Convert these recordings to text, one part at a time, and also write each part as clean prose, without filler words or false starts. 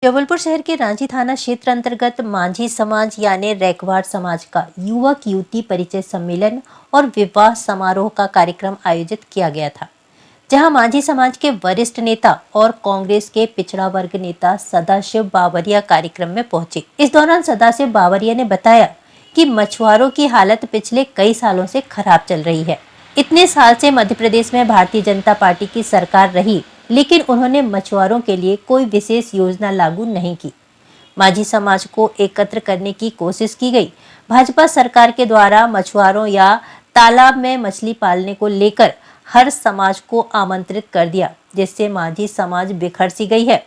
जबलपुर शहर के रांची थाना क्षेत्र अंतर्गत मांझी समाज यानी रैकवाड़ समाज का युवक युवती परिचय सम्मेलन और विवाह समारोह का कार्यक्रम आयोजित किया गया था, जहां मांझी समाज के वरिष्ठ नेता और कांग्रेस के पिछड़ा वर्ग नेता सदाशिव बावरिया कार्यक्रम में पहुंचे। इस दौरान सदाशिव बावरिया ने बताया कि मछुआरों की हालत पिछले कई सालों से खराब चल रही है। इतने साल से मध्य प्रदेश में भारतीय जनता पार्टी की सरकार रही, लेकिन उन्होंने मछुआरों के लिए कोई विशेष योजना लागू नहीं की। मांझी समाज को एकत्र करने की कोशिश की गई। भाजपा सरकार के द्वारा मछुआरों या तालाब में मछली पालने को लेकर हर समाज को आमंत्रित कर दिया, जिससे मांझी समाज बिखर सी गई है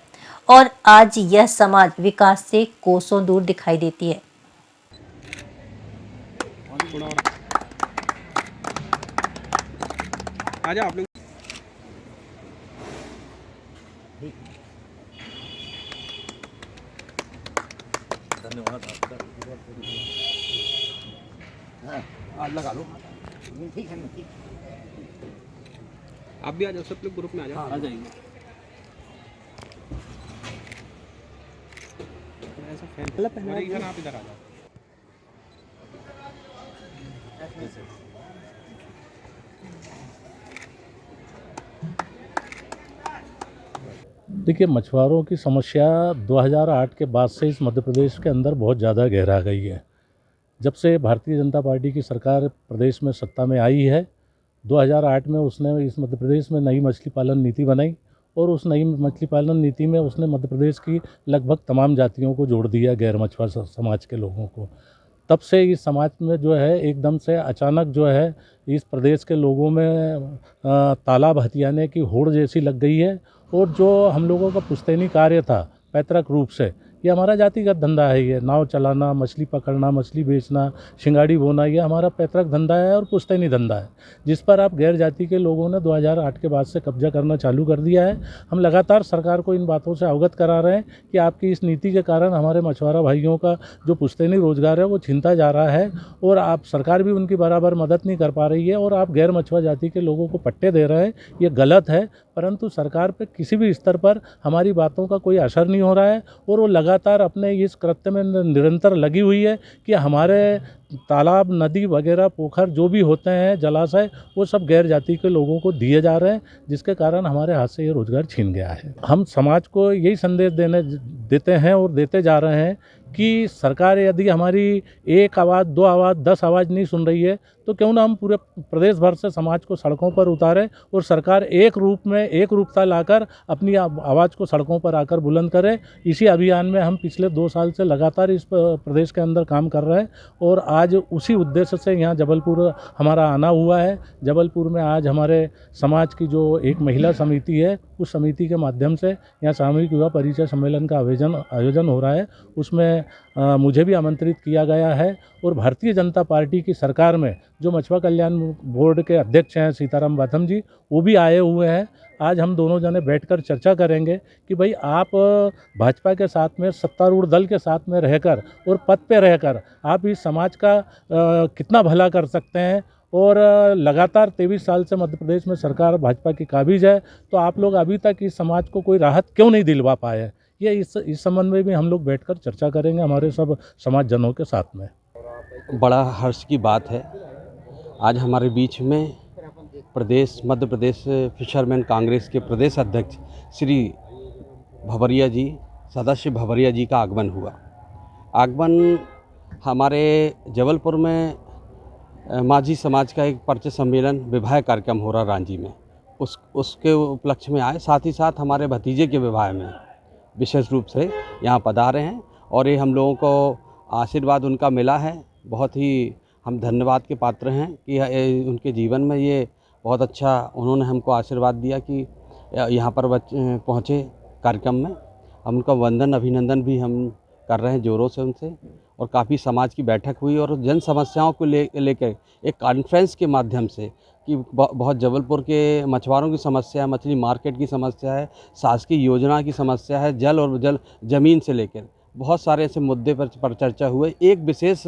और आज यह समाज विकास से कोसों दूर दिखाई देती है। आजा आप लोग। धन्यवाद आपका। हाँ लगा लो। ठीक है। आप भी आ जाओ, सब लोग ग्रुप में आ जाओ। आ जाएंगे। ऐसा फैल पहना आप इधर आ जाओ। देखिए, मछुआरों की समस्या 2008 के बाद से इस मध्य प्रदेश के अंदर बहुत ज़्यादा गहरा गई है। जब से भारतीय जनता पार्टी की सरकार प्रदेश में सत्ता में आई है, 2008 में उसने इस मध्य प्रदेश में नई मछली पालन नीति बनाई और उस नई मछली पालन नीति में उसने मध्य प्रदेश की लगभग तमाम जातियों को जोड़ दिया, गैर मछुआरा समाज के लोगों को। तब से इस समाज में जो है एकदम से अचानक जो है इस प्रदेश के लोगों में तालाब हथियाने की होड़ जैसी लग गई है। और जो हम लोगों का पुश्तैनी कार्य था पैतृक रूप से, ये हमारा जातिगत धंधा है। ये नाव चलाना, मछली पकड़ना, मछली बेचना, शिंगाड़ी बोना, ये हमारा पैतृक धंधा है और पुश्तैनी धंधा है, जिस पर आप गैर जाति के लोगों ने 2008 के बाद से कब्जा करना चालू कर दिया है। हम लगातार सरकार को इन बातों से अवगत करा रहे हैं कि आपकी इस नीति के कारण हमारे मछुआरा भाइयों का जो पुश्तैनी रोजगार है वो छीनता जा रहा है और आप सरकार भी उनकी बराबर मदद नहीं कर पा रही है और आप गैर मछुआ जाति के लोगों को पट्टे दे रहे हैं। ये गलत है, परंतु सरकार पे किसी भी स्तर पर हमारी बातों का कोई असर नहीं हो रहा है और वो लगातार अपने इस कृत्य में निरंतर लगी हुई है कि हमारे तालाब, नदी वगैरह, पोखर जो भी होते हैं, जलाशय, वो सब गैर जाति के लोगों को दिए जा रहे हैं, जिसके कारण हमारे हाथ से ये रोजगार छीन गया है। हम समाज को यही संदेश देते हैं और देते जा रहे हैं कि सरकार यदि हमारी एक आवाज़, दो आवाज़, 10 आवाज़ नहीं सुन रही है तो क्यों ना हम पूरे प्रदेश भर से समाज को सड़कों पर उतारें और सरकार एक रूप में एक रूपता लाकर अपनी आवाज़ को सड़कों पर आकर बुलंद करे। इसी अभियान में हम पिछले 2 साल से लगातार इस प्रदेश के अंदर काम कर रहे हैं और आज उसी उद्देश्य से यहाँ जबलपुर हमारा आना हुआ है। जबलपुर में आज हमारे समाज की जो एक महिला समिति है, उस समिति के माध्यम से यहाँ सामूहिक विवाह परिचय सम्मेलन का आयोजन हो रहा है। उसमें मुझे भी आमंत्रित किया गया है और भारतीय जनता पार्टी की सरकार में जो मछुआ कल्याण बोर्ड के अध्यक्ष हैं सीताराम बाथम जी, वो भी आए हुए हैं। आज हम दोनों जने बैठकर चर्चा करेंगे कि भाई आप भाजपा के साथ में, सत्तारूढ़ दल के साथ में रहकर और पद पे रहकर आप इस समाज का कितना भला कर सकते हैं। और लगातार 23 साल से मध्य प्रदेश में सरकार भाजपा की काबिज है, तो आप लोग अभी तक इस समाज को कोई राहत क्यों नहीं दिलवा पाए? ये इस संबंध में भी हम लोग बैठकर चर्चा करेंगे हमारे सब समाज जनों के साथ में। बड़ा हर्ष की बात है, आज हमारे बीच में मध्य प्रदेश फिशरमैन कांग्रेस के प्रदेश अध्यक्ष श्री भवरिया जी, सदाशिव भवरिया जी का आगमन हुआ। आगमन हमारे जबलपुर में मांझी समाज का एक परिचय सम्मेलन, विवाह कार्यक्रम हो रहा रांची में, उसके उपलक्ष्य में आए। साथ ही साथ हमारे भतीजे के विवाह में विशेष रूप से यहाँ पधारे हैं और ये हम लोगों को आशीर्वाद उनका मिला है। बहुत ही हम धन्यवाद के पात्र हैं कि उनके जीवन में ये बहुत अच्छा उन्होंने हमको आशीर्वाद दिया कि यहाँ पर पहुँचे कार्यक्रम में। हम उनका वंदन अभिनंदन भी हम कर रहे हैं ज़ोरों से उनसे। और काफ़ी समाज की बैठक हुई और जन समस्याओं को लेकर एक कॉन्फ्रेंस के माध्यम से कि बहुत जबलपुर के मछुआरों की समस्या है, मछली मार्केट की समस्या है, शासकीय योजना की समस्या है, जल और ज़मीन से लेकर बहुत सारे ऐसे मुद्दे पर चर्चा हुए। एक विशेष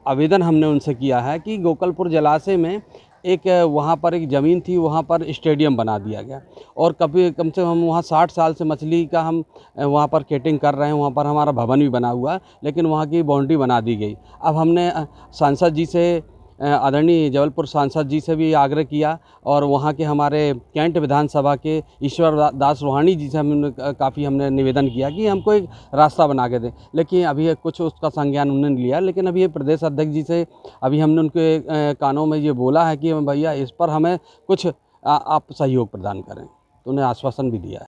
आवेदन हमने उनसे किया है कि गोकलपुर जलाशय में एक वहाँ पर एक ज़मीन थी, वहाँ पर स्टेडियम बना दिया गया। और कभी कम से कम वहाँ 60 साल से मछली का हम वहाँ पर केटिंग कर रहे हैं, वहाँ पर हमारा भवन भी बना हुआ है, लेकिन वहाँ की बाउंड्री बना दी गई। अब हमने सांसद जी से, आदरणीय जबलपुर सांसद जी से भी आग्रह किया, और वहाँ के हमारे कैंट विधानसभा के ईश्वर दास रोहानी जी से हमने निवेदन किया कि हमको एक रास्ता बना के दें, लेकिन अभी कुछ उसका संज्ञान उन्होंने लिया। लेकिन अभी ये प्रदेश अध्यक्ष जी से अभी हमने उनके कानों में ये बोला है कि भैया इस पर हमें कुछ आप सहयोग प्रदान करें, तो उन्हें आश्वासन भी दिया है।